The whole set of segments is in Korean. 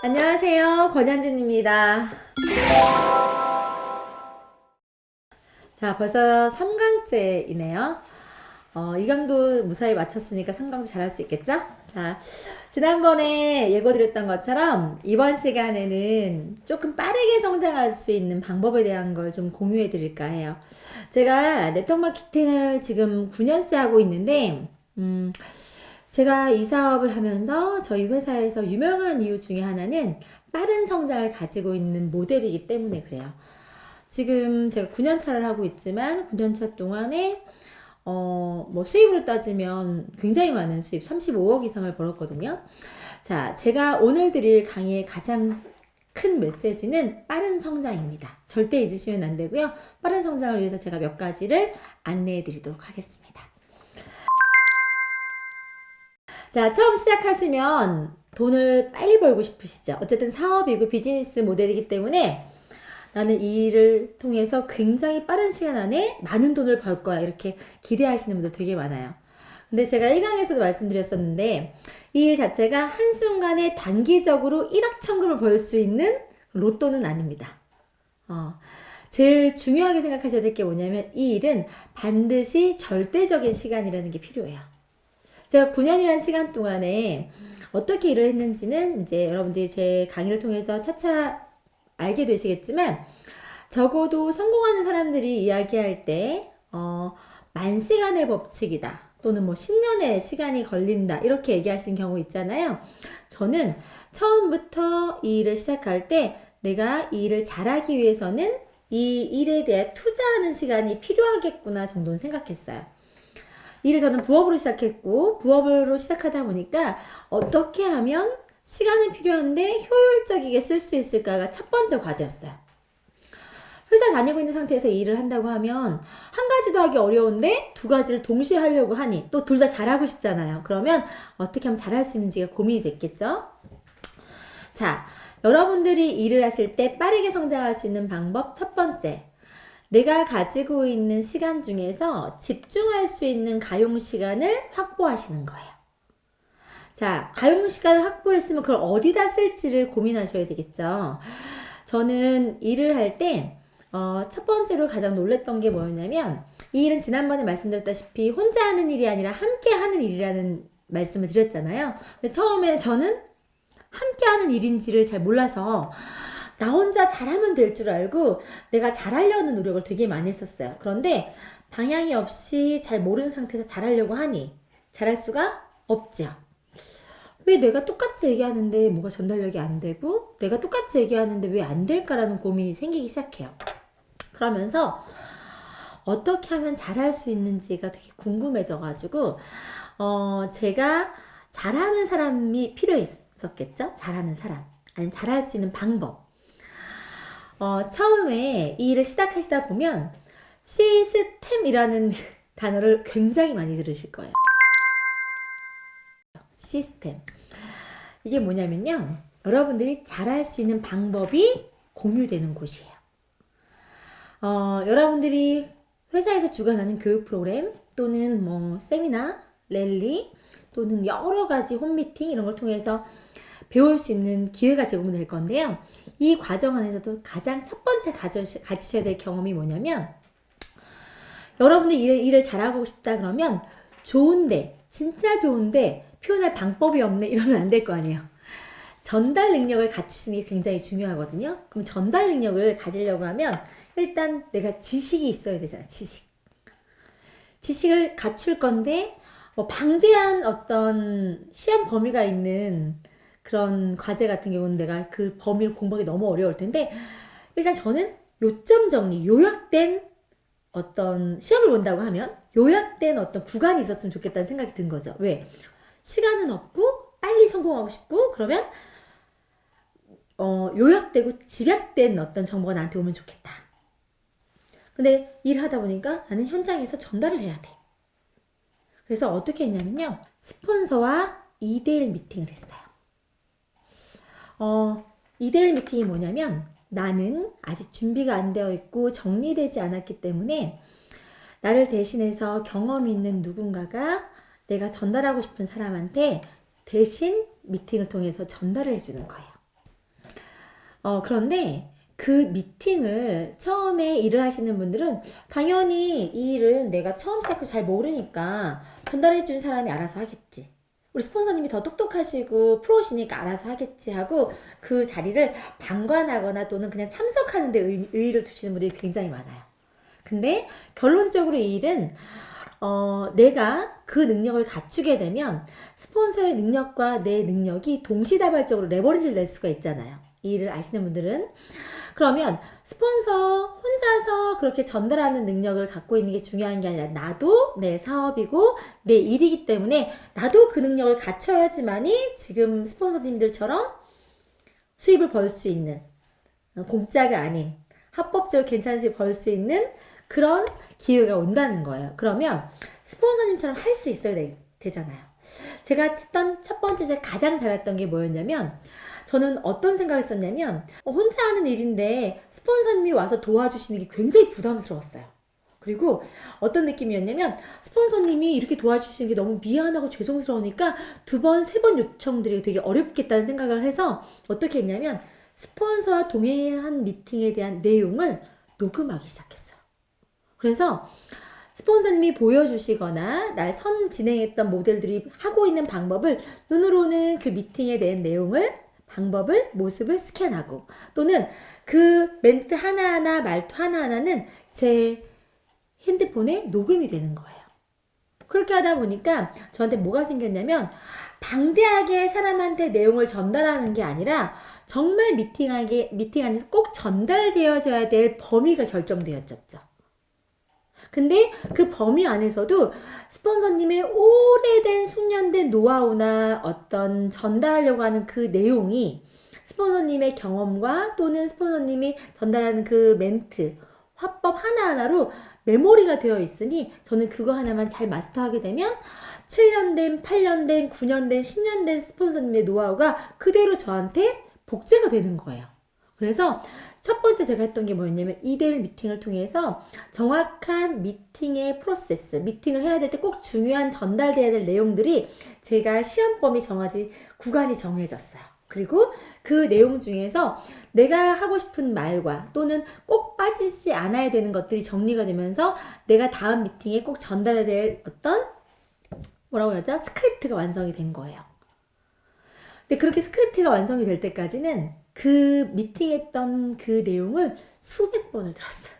안녕하세요. 권현진입니다. 자, 벌써 3강째이네요. 2강도 무사히 마쳤으니까 3강도 잘할 수 있겠죠? 자, 지난번에 예고드렸던 것처럼 이번 시간에는 조금 빠르게 성장할 수 있는 방법에 대한 걸 좀 공유해 드릴까 해요. 제가 네트워크 마케팅을 지금 9년째 하고 있는데, 제가 이 사업을 하면서 저희 회사에서 유명한 이유 중에 하나는 빠른 성장을 가지고 있는 모델이기 때문에 그래요. 지금 제가 9년 차를 하고 있지만 9년 차 동안에 수입으로 따지면 굉장히 많은 수입, 35억 이상을 벌었거든요. 자, 제가 오늘 드릴 강의의 가장 큰 메시지는 빠른 성장입니다. 절대 잊으시면 안 되고요. 빠른 성장을 위해서 제가 몇 가지를 안내해 드리도록 하겠습니다. 자, 처음 시작하시면 돈을 빨리 벌고 싶으시죠? 어쨌든 사업이고 비즈니스 모델이기 때문에 나는 이 일을 통해서 굉장히 빠른 시간 안에 많은 돈을 벌 거야. 이렇게 기대하시는 분들 되게 많아요. 근데 제가 1강에서도 말씀드렸었는데 이 일 자체가 한순간에 단기적으로 일확천금을 벌 수 있는 로또는 아닙니다. 제일 중요하게 생각하셔야 될 게 뭐냐면 이 일은 반드시 절대적인 시간이라는 게 필요해요. 제가 9년이라는 시간 동안에 어떻게 일을 했는지는 이제 여러분들이 제 강의를 통해서 차차 알게 되시겠지만 적어도 성공하는 사람들이 이야기할 때 만시간의 법칙이다 또는 10년의 시간이 걸린다 이렇게 얘기하시는 경우 있잖아요. 저는 처음부터 이 일을 시작할 때 내가 이 일을 잘하기 위해서는 이 일에 대해 투자하는 시간이 필요하겠구나 정도는 생각했어요. 일을 저는 부업으로 시작했고 부업으로 시작하다 보니까 어떻게 하면 시간은 필요한데 효율적이게 쓸 수 있을까가 첫 번째 과제였어요. 회사 다니고 있는 상태에서 일을 한다고 하면 한 가지도 하기 어려운데 두 가지를 동시에 하려고 하니 또 둘 다 잘하고 싶잖아요. 그러면 어떻게 하면 잘할 수 있는지가 고민이 됐겠죠? 자, 여러분들이 일을 하실 때 빠르게 성장할 수 있는 방법 첫 번째. 내가 가지고 있는 시간 중에서 집중할 수 있는 가용 시간을 확보하시는 거예요. 자, 가용 시간을 확보했으면 그걸 어디다 쓸지를 고민하셔야 되겠죠. 저는 일을 할 때, 첫 번째로 가장 놀랬던 게 뭐였냐면, 이 일은 지난번에 말씀드렸다시피 혼자 하는 일이 아니라 함께 하는 일이라는 말씀을 드렸잖아요. 근데 처음에 저는 함께 하는 일인지를 잘 몰라서, 나 혼자 잘하면 될 줄 알고 내가 잘하려는 노력을 되게 많이 했었어요. 그런데 방향이 없이 잘 모르는 상태에서 잘하려고 하니 잘할 수가 없죠. 왜 내가 똑같이 얘기하는데 뭐가 전달력이 안 되고 내가 똑같이 얘기하는데 왜 안 될까라는 고민이 생기기 시작해요. 그러면서 어떻게 하면 잘할 수 있는지가 되게 궁금해져가지고 제가 잘하는 사람이 필요했었겠죠? 잘하는 사람 아니면 잘할 수 있는 방법. 처음에 이 일을 시작하시다 보면 시스템이라는 단어를 굉장히 많이 들으실 거예요. 시스템. 이게 뭐냐면요. 여러분들이 잘할 수 있는 방법이 공유되는 곳이에요. 여러분들이 회사에서 주관하는 교육 프로그램 또는 세미나, 랠리 또는 여러 가지 홈미팅 이런 걸 통해서 배울 수 있는 기회가 제공될 건데요. 이 과정 안에서도 가장 첫 번째 가지셔야 될 경험이 뭐냐면 여러분들 일을 잘하고 싶다 그러면 좋은데 진짜 좋은데 표현할 방법이 없네 이러면 안 될 거 아니에요. 전달 능력을 갖추시는 게 굉장히 중요하거든요. 그럼 전달 능력을 가지려고 하면 일단 내가 지식이 있어야 되잖아. 지식을 갖출 건데 방대한 어떤 시험 범위가 있는 그런 과제 같은 경우는 내가 그 범위를 공부하기 너무 어려울 텐데 일단 저는 요점 정리, 요약된 어떤 시험을 본다고 하면 요약된 어떤 구간이 있었으면 좋겠다는 생각이 든 거죠. 왜? 시간은 없고 빨리 성공하고 싶고 그러면 요약되고 집약된 어떤 정보가 나한테 오면 좋겠다. 근데 일하다 보니까 나는 현장에서 전달을 해야 돼. 그래서 어떻게 했냐면요. 스폰서와 2대1 미팅을 했어요. 2대1 미팅이 뭐냐면 나는 아직 준비가 안 되어 있고 정리되지 않았기 때문에 나를 대신해서 경험이 있는 누군가가 내가 전달하고 싶은 사람한테 대신 미팅을 통해서 전달을 해주는 거예요. 그런데 그 미팅을 처음에 일을 하시는 분들은 당연히 이 일은 내가 처음 시작해서 잘 모르니까 전달해 준 사람이 알아서 하겠지. 우리 스폰서님이 더 똑똑하시고 프로시니까 알아서 하겠지 하고 그 자리를 방관하거나 또는 그냥 참석하는 데 의의를 두시는 분들이 굉장히 많아요. 근데 결론적으로 이 일은 내가 그 능력을 갖추게 되면 스폰서의 능력과 내 능력이 동시다발적으로 레버리지를 낼 수가 있잖아요. 이 일을 아시는 분들은. 그러면 스폰서 혼자서 그렇게 전달하는 능력을 갖고 있는 게 중요한 게 아니라 나도 내 사업이고 내 일이기 때문에 나도 그 능력을 갖춰야지만이 지금 스폰서님들처럼 수입을 벌 수 있는, 공짜가 아닌 합법적으로 괜찮은 수입을 벌 수 있는 그런 기회가 온다는 거예요. 그러면 스폰서님처럼 할 수 있어야 되잖아요. 제가 했던 첫 번째 제가 가장 잘했던 게 뭐였냐면 저는 어떤 생각을 했었냐면 혼자 하는 일인데 스폰서님이 와서 도와주시는 게 굉장히 부담스러웠어요. 그리고 어떤 느낌이었냐면 스폰서님이 이렇게 도와주시는 게 너무 미안하고 죄송스러우니까 두 번, 세 번 요청드리기 되게 어렵겠다는 생각을 해서 어떻게 했냐면 스폰서와 동행한 미팅에 대한 내용을 녹음하기 시작했어요. 그래서 스폰서님이 보여주시거나 날 선 진행했던 모델들이 하고 있는 방법을 눈으로는 그 미팅에 대한 내용을 방법을 모습을 스캔하고 또는 그 멘트 하나하나 말투 하나하나는 제 핸드폰에 녹음이 되는 거예요. 그렇게 하다 보니까 저한테 뭐가 생겼냐면 방대하게 사람한테 내용을 전달하는 게 아니라 정말 미팅 안에서 꼭 전달되어져야 될 범위가 결정되었죠. 근데 그 범위 안에서도 스폰서님의 오래된 숙련된 노하우나 어떤 전달하려고 하는 그 내용이 스폰서님의 경험과 또는 스폰서님이 전달하는 그 멘트, 화법 하나하나로 메모리가 되어 있으니 저는 그거 하나만 잘 마스터하게 되면 7년 된, 8년 된, 9년 된, 10년 된 스폰서님의 노하우가 그대로 저한테 복제가 되는 거예요. 그래서 첫 번째 제가 했던 게 뭐였냐면 2대1 미팅을 통해서 정확한 미팅의 프로세스, 미팅을 해야 될 때 꼭 중요한 전달돼야 될 내용들이 제가 시험범위 구간이 정해졌어요. 그리고 그 내용 중에서 내가 하고 싶은 말과 또는 꼭 빠지지 않아야 되는 것들이 정리가 되면서 내가 다음 미팅에 꼭 전달해야 될 어떤 뭐라고 하죠? 스크립트가 완성이 된 거예요. 근데 그렇게 스크립트가 완성이 될 때까지는 그 미팅했던 그 내용을 수백 번을 들었어요.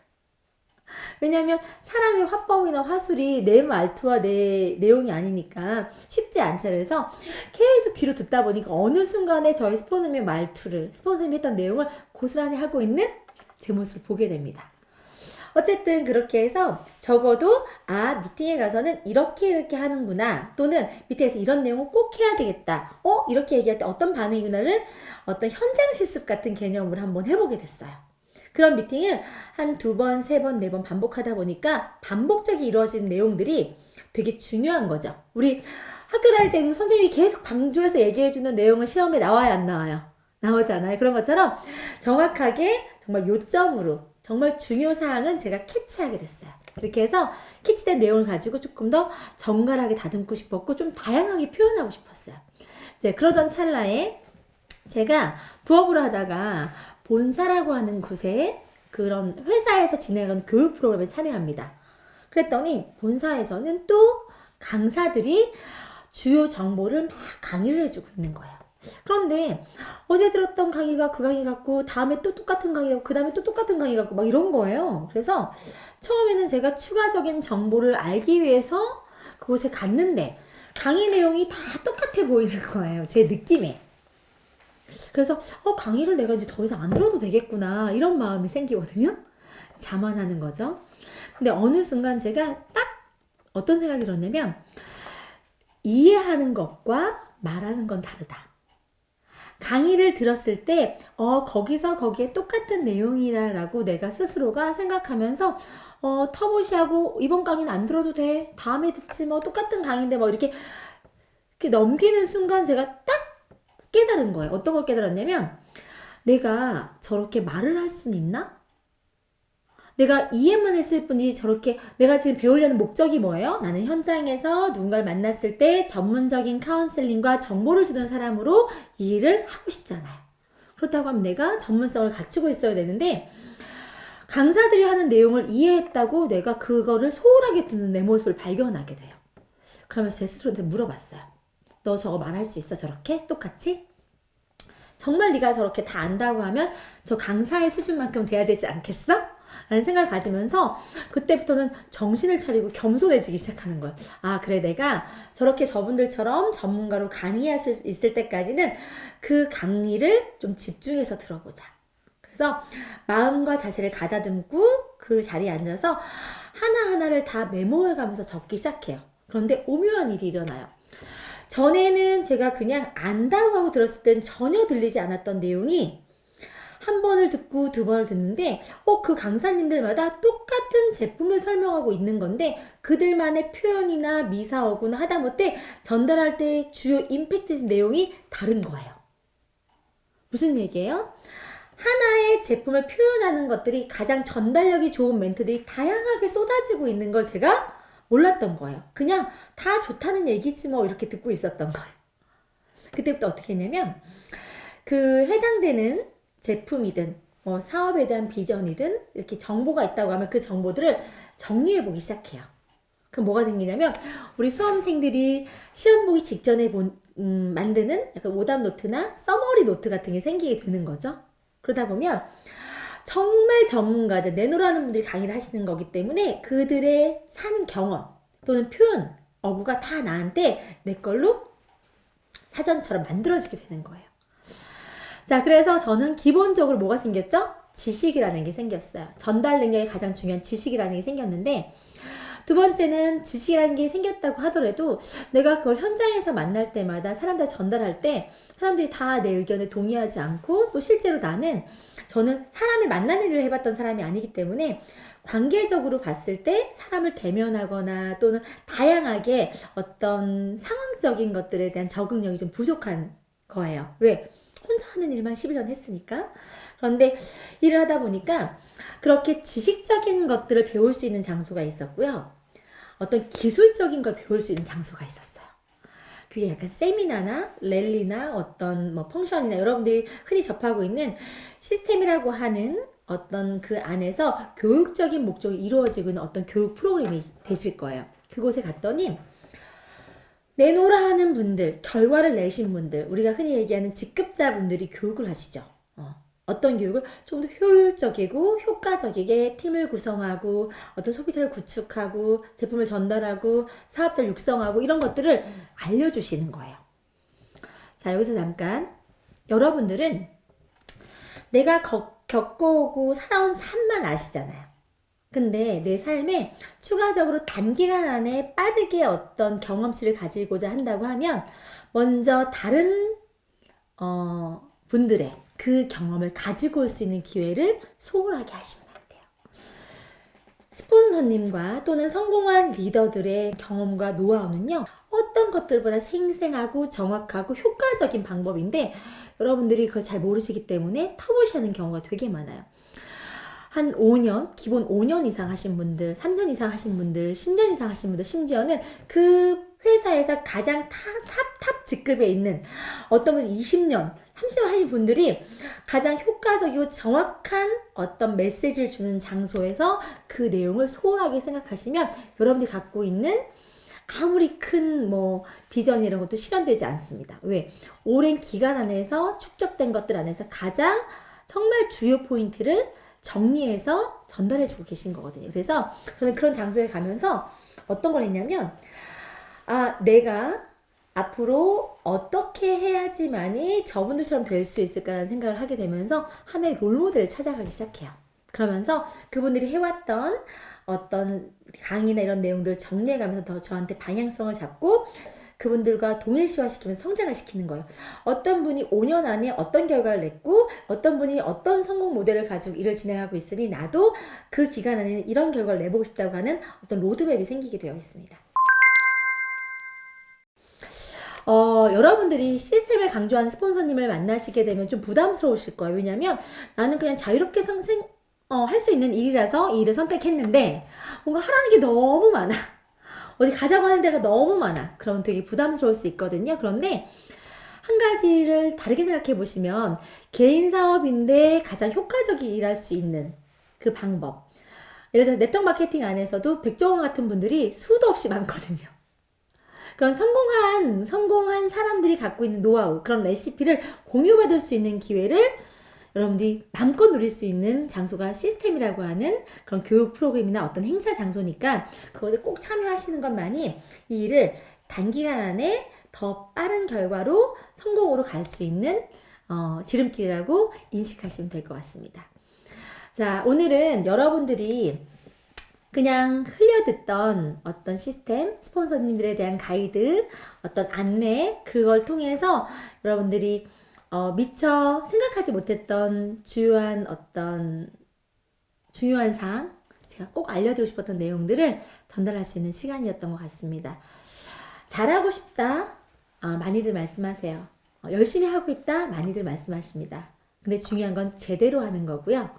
왜냐하면 사람의 화법이나 화술이 내 말투와 내 내용이 아니니까 쉽지 않잖아요. 그래서 계속 귀로 듣다 보니까 어느 순간에 저희 스폰서님의 말투를, 스폰서님이 했던 내용을 고스란히 하고 있는 제 모습을 보게 됩니다. 어쨌든 그렇게 해서 적어도 미팅에 가서는 이렇게 하는구나 또는 밑에서 이런 내용을 꼭 해야 되겠다 이렇게 얘기할 때 어떤 반응이구나를 어떤 현장 실습 같은 개념으로 한번 해보게 됐어요. 그런 미팅을 한 2번, 3번, 4번 반복하다 보니까 반복적이 이루어지는 내용들이 되게 중요한 거죠. 우리 학교 다닐 때도 선생님이 계속 강조해서 얘기해주는 내용은 시험에 나와요, 안 나와요? 나오잖아요. 그런 것처럼 정확하게 정말 요점으로 정말 중요 사항은 제가 캐치하게 됐어요. 그렇게 해서 캐치된 내용을 가지고 조금 더 정갈하게 다듬고 싶었고 좀 다양하게 표현하고 싶었어요. 이제 그러던 찰나에 제가 부업으로 하다가 본사라고 하는 곳에 그런 회사에서 진행하는 교육 프로그램에 참여합니다. 그랬더니 본사에서는 또 강사들이 주요 정보를 막 강의를 해주고 있는 거예요. 그런데 어제 들었던 강의가 그 강의 같고 다음에 또 똑같은 강의 같고 그 다음에 또 똑같은 강의 같고 막 이런 거예요. 그래서 처음에는 제가 추가적인 정보를 알기 위해서 그곳에 갔는데 강의 내용이 다 똑같아 보이는 거예요. 제 느낌에. 그래서 강의를 내가 이제 더 이상 안 들어도 되겠구나 이런 마음이 생기거든요. 자만하는 거죠. 근데 어느 순간 제가 딱 어떤 생각이 들었냐면 이해하는 것과 말하는 건 다르다. 강의를 들었을 때 거기서 거기에 똑같은 내용이라고 내가 스스로가 생각하면서 터무시하고 이번 강의는 안 들어도 돼. 다음에 듣지 뭐 똑같은 강의인데 뭐 이렇게 넘기는 순간 제가 딱 깨달은 거예요. 어떤 걸 깨달았냐면 내가 저렇게 말을 할 수는 있나? 내가 이해만 했을 뿐이 저렇게 내가 지금 배우려는 목적이 뭐예요? 나는 현장에서 누군가를 만났을 때 전문적인 카운셀링과 정보를 주는 사람으로 이 일을 하고 싶잖아요. 그렇다고 하면 내가 전문성을 갖추고 있어야 되는데 강사들이 하는 내용을 이해했다고 내가 그거를 소홀하게 듣는 내 모습을 발견하게 돼요. 그러면서 제 스스로한테 물어봤어요. 너 저거 말할 수 있어? 저렇게? 똑같이? 정말 네가 저렇게 다 안다고 하면 저 강사의 수준만큼 돼야 되지 않겠어? 라는 생각을 가지면서 그때부터는 정신을 차리고 겸손해지기 시작하는 거예요. 아, 그래, 내가 저렇게 저분들처럼 전문가로 강의할 수 있을 때까지는 그 강의를 좀 집중해서 들어보자. 그래서 마음과 자세를 가다듬고 그 자리에 앉아서 하나하나를 다 메모해가면서 적기 시작해요. 그런데 오묘한 일이 일어나요. 전에는 제가 그냥 안다고 하고 들었을 땐 전혀 들리지 않았던 내용이 한 번을 듣고 두 번을 듣는데 그 강사님들마다 똑같은 제품을 설명하고 있는 건데 그들만의 표현이나 미사어구나 하다못해 전달할 때 주요 임팩트 내용이 다른 거예요. 무슨 얘기예요? 하나의 제품을 표현하는 것들이 가장 전달력이 좋은 멘트들이 다양하게 쏟아지고 있는 걸 제가 몰랐던 거예요. 그냥 다 좋다는 얘기지 뭐 이렇게 듣고 있었던 거예요. 그때부터 어떻게 했냐면 그 해당되는 제품이든 뭐 사업에 대한 비전이든 이렇게 정보가 있다고 하면 그 정보들을 정리해 보기 시작해요. 그럼 뭐가 생기냐면 우리 수험생들이 시험 보기 직전에 만드는 약간 오답 노트나 서머리 노트 같은 게 생기게 되는 거죠. 그러다 보면 정말 전문가들, 내노라는 분들이 강의를 하시는 거기 때문에 그들의 산 경험 또는 표현, 어구가 다 나한테 내 걸로 사전처럼 만들어지게 되는 거예요. 자, 그래서 저는 기본적으로 뭐가 생겼죠? 지식이라는 게 생겼어요. 전달 능력이 가장 중요한 지식이라는 게 생겼는데 두 번째는 지식이라는 게 생겼다고 하더라도 내가 그걸 현장에서 만날 때마다 사람들 전달할 때 사람들이 다 내 의견에 동의하지 않고 또 실제로 저는 사람을 만나는 일을 해봤던 사람이 아니기 때문에 관계적으로 봤을 때 사람을 대면하거나 또는 다양하게 어떤 상황적인 것들에 대한 적응력이 좀 부족한 거예요. 왜? 혼자 하는 일만 11년 했으니까. 그런데 일을 하다 보니까 그렇게 지식적인 것들을 배울 수 있는 장소가 있었고요. 어떤 기술적인 걸 배울 수 있는 장소가 있었어요. 그게 약간 세미나나 랠리나 어떤 뭐 펑션이나 여러분들이 흔히 접하고 있는 시스템이라고 하는 어떤 그 안에서 교육적인 목적이 이루어지고 있는 어떤 교육 프로그램이 되실 거예요. 그곳에 갔더니 내노라 하는 분들, 결과를 내신 분들, 우리가 흔히 얘기하는 직급자분들이 교육을 하시죠. 어떤 교육을 좀 더 효율적이고 효과적이게 팀을 구성하고 어떤 소비자를 구축하고 제품을 전달하고 사업자를 육성하고 이런 것들을 알려주시는 거예요. 자, 여기서 잠깐 여러분들은 내가 겪어오고 살아온 삶만 아시잖아요. 근데 내 삶에 추가적으로 단기간 안에 빠르게 어떤 경험치를 가지고자 한다고 하면 먼저 다른 분들의 그 경험을 가지고 올 수 있는 기회를 소홀하게 하시면 안 돼요. 스폰서님과 또는 성공한 리더들의 경험과 노하우는요, 어떤 것들보다 생생하고 정확하고 효과적인 방법인데 여러분들이 그걸 잘 모르시기 때문에 터무시하는 경우가 되게 많아요. 한 5년, 기본 5년 이상 하신 분들, 3년 이상 하신 분들, 10년 이상 하신 분들, 심지어는 그 회사에서 가장 탑 직급에 있는 어떤 분 20년, 30년 하신 분들이 가장 효과적이고 정확한 어떤 메시지를 주는 장소에서 그 내용을 소홀하게 생각하시면 여러분들이 갖고 있는 아무리 큰 비전 이런 것도 실현되지 않습니다. 왜? 오랜 기간 안에서 축적된 것들 안에서 가장 정말 주요 포인트를 정리해서 전달해주고 계신 거거든요. 그래서 저는 그런 장소에 가면서 어떤 걸 했냐면 내가 앞으로 어떻게 해야지만이 저분들처럼 될 수 있을까라는 생각을 하게 되면서 하나의 롤모델을 찾아가기 시작해요. 그러면서 그분들이 해왔던 어떤 강의나 이런 내용들을 정리해가면서 더 저한테 방향성을 잡고 그분들과 동일시화시키면서 성장을 시키는 거예요. 어떤 분이 5년 안에 어떤 결과를 냈고 어떤 분이 어떤 성공 모델을 가지고 일을 진행하고 있으니 나도 그 기간 안에는 이런 결과를 내보고 싶다고 하는 어떤 로드맵이 생기게 되어 있습니다. 여러분들이 시스템을 강조하는 스폰서님을 만나시게 되면 좀 부담스러우실 거예요. 왜냐면 나는 그냥 자유롭게 할 수 있는 일이라서 이 일을 선택했는데 뭔가 하라는 게 너무 많아. 어디 가자고 하는 데가 너무 많아. 그러면 되게 부담스러울 수 있거든요. 그런데 한 가지를 다르게 생각해 보시면 개인 사업인데 가장 효과적이 일할 수 있는 그 방법. 예를 들어서 네트워크 마케팅 안에서도 백종원 같은 분들이 수도 없이 많거든요. 그런 성공한 사람들이 갖고 있는 노하우, 그런 레시피를 공유받을 수 있는 기회를 여러분들이 마음껏 누릴 수 있는 장소가 시스템이라고 하는 그런 교육 프로그램이나 어떤 행사 장소니까 그것에 꼭 참여하시는 것만이 이 일을 단기간 안에 더 빠른 결과로 성공으로 갈 수 있는 지름길이라고 인식하시면 될 것 같습니다. 자, 오늘은 여러분들이 그냥 흘려듣던 어떤 시스템, 스폰서님들에 대한 가이드, 어떤 안내, 그걸 통해서 여러분들이 미처 생각하지 못했던 중요한 사항, 제가 꼭 알려드리고 싶었던 내용들을 전달할 수 있는 시간이었던 것 같습니다. 잘하고 싶다, 많이들 말씀하세요. 열심히 하고 있다, 많이들 말씀하십니다. 근데 중요한 건 제대로 하는 거고요.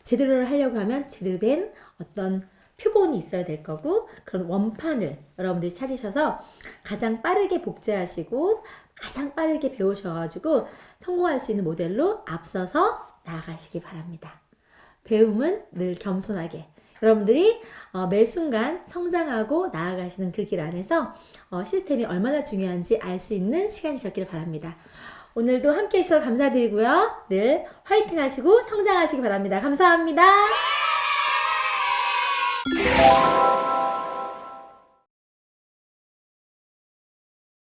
제대로를 하려고 하면 제대로 된 어떤 표본이 있어야 될 거고, 그런 원판을 여러분들이 찾으셔서 가장 빠르게 복제하시고 가장 빠르게 배우셔가지고 성공할 수 있는 모델로 앞서서 나아가시기 바랍니다. 배움은 늘 겸손하게, 여러분들이 매 순간 성장하고 나아가시는 그 길 안에서 시스템이 얼마나 중요한지 알 수 있는 시간이셨기를 바랍니다. 오늘도 함께 해주셔서 감사드리고요. 늘 화이팅 하시고 성장하시기 바랍니다. 감사합니다.